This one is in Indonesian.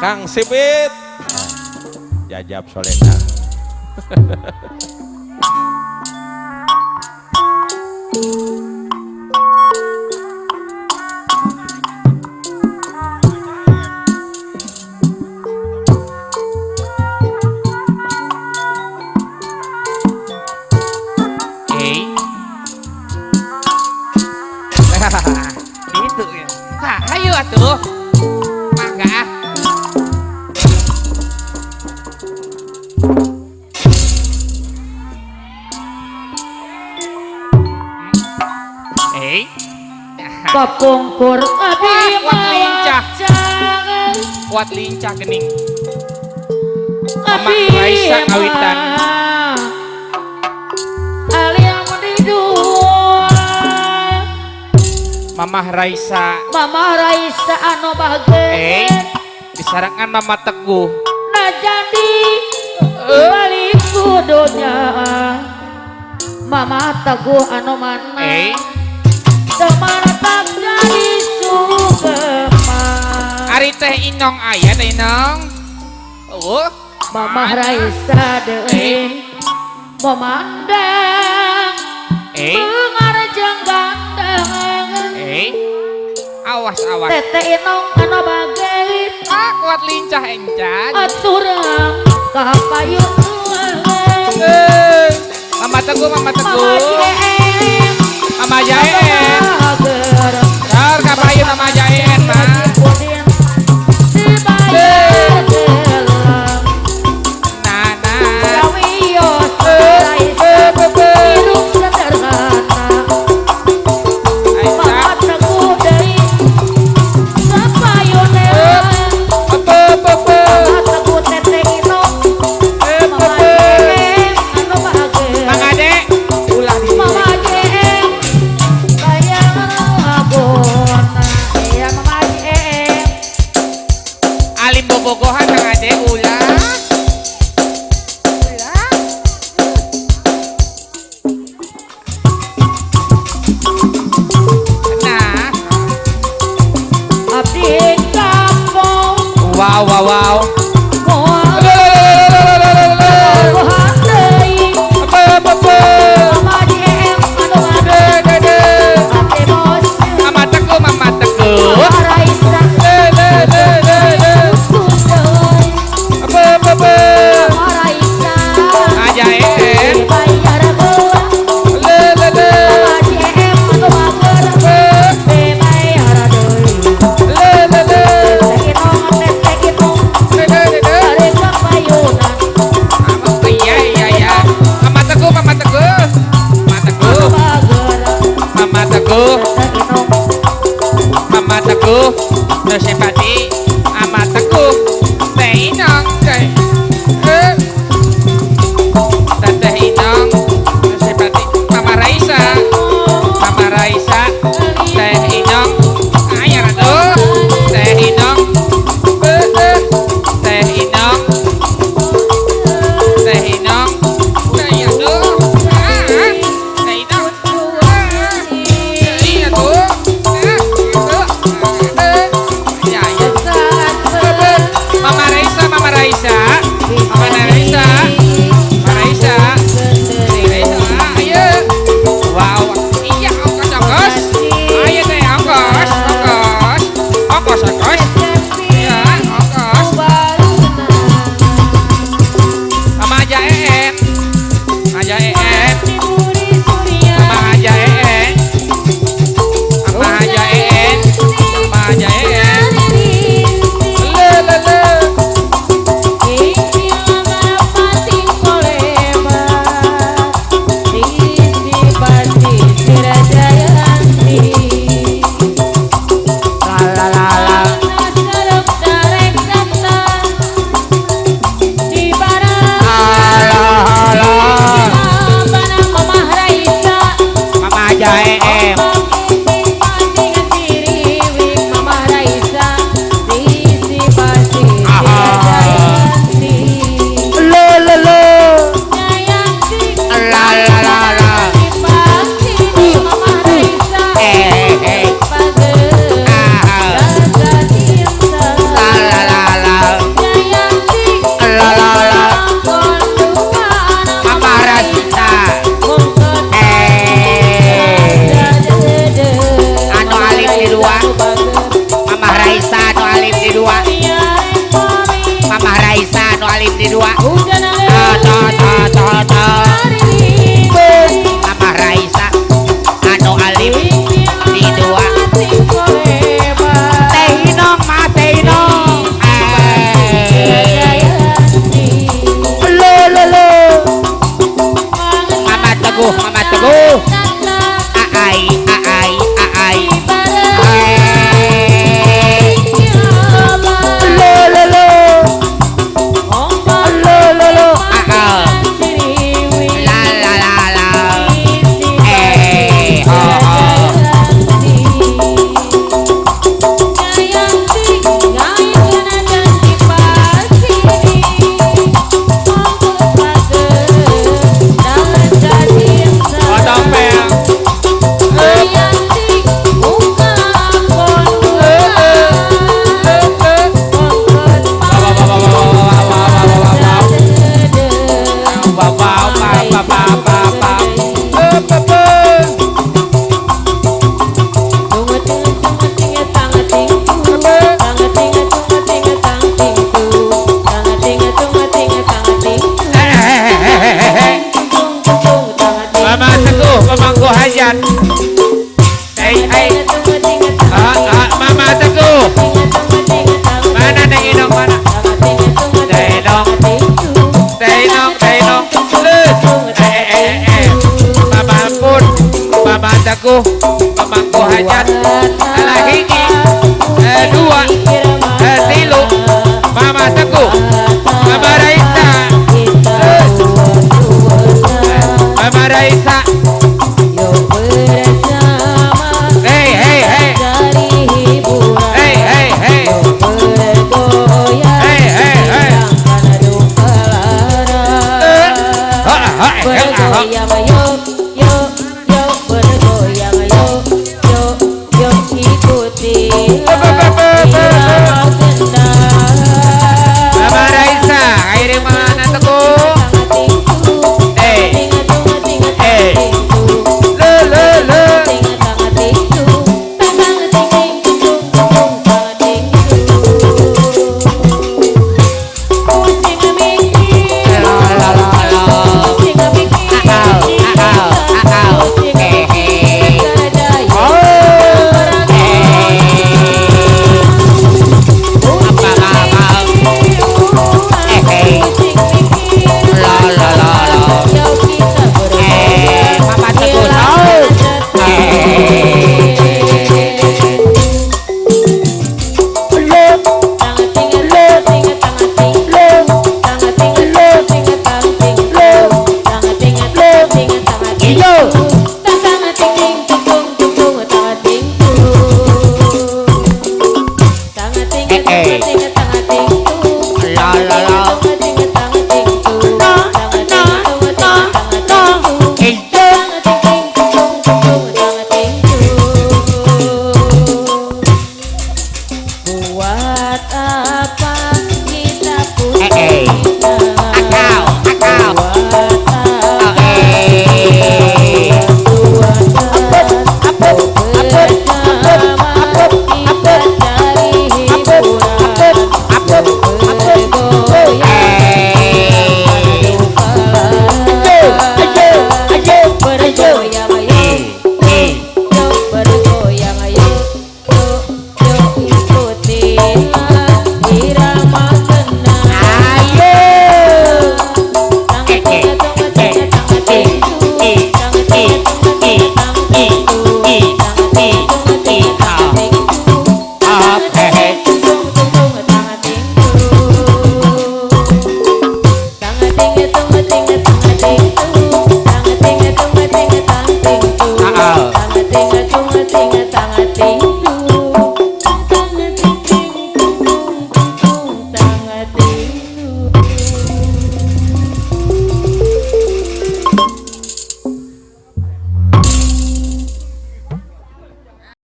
Kang Sipit jajab solekan. Gitu ya. Kak, ayo atuh. Mangga. Kapungkur abi kuat lincah. jangan Kuat lincah gening. abi Mama Raisa ngawitan. alia mendidua Mamah Raisa. Mama Raisa anu bahagia Disarangan Mama Teguh. nah jadi balik kudunya Mama Teguh anu mana semana tak jadi sukema Ari teh Inong aya teh Inong. Mama Raisa deui memandang pengarjang gandeng Awas awas. Tete Inong anu bageit Kuat lincah encan. aturang kapayun Mama Teguh, Mama Mama Teguh. Jem Mama Jaen. Agar Dar kapayun Mama Jaen mah. Pudin dibayar gelang Nana. Sawios Raisa hidup sederhana Mama Teguh deui kapayun Mama Teguh Tete Inong Mama Jem anu bahagia Mang Ade. Ulah di. Mama Jem bayang agona ya Mama Jem Alim bobogohan Mang Ade ulah. Nah. abdi kampung Wow wow wow. moal bobogohan deui Mama Jem anu bahagia abdi bos Mama Teguh, Mama Teguh. Mama Raisa kudeui Mama Raisa Ajaen. dibayar gelang Mama Jem anu bahagia dibayar deui Tete Inong balik kapayunan Iya iya iya. Mama Teguh, Mama Teguh. Mama Teguh, bahagia Mama Teguh, Tete Inong Mama Teguh. Nu simpati Mama Teguh. Teh Inong teh. Teh Inong nu simpati Mama Raisa. Mama Raisa. Teh Inong. Aya ratuh. Teh Inong. Teh Inong. Teh Inong. Aya tuh. Teh Inong. Iya tuh. Gitu. Ya ya. Thank you.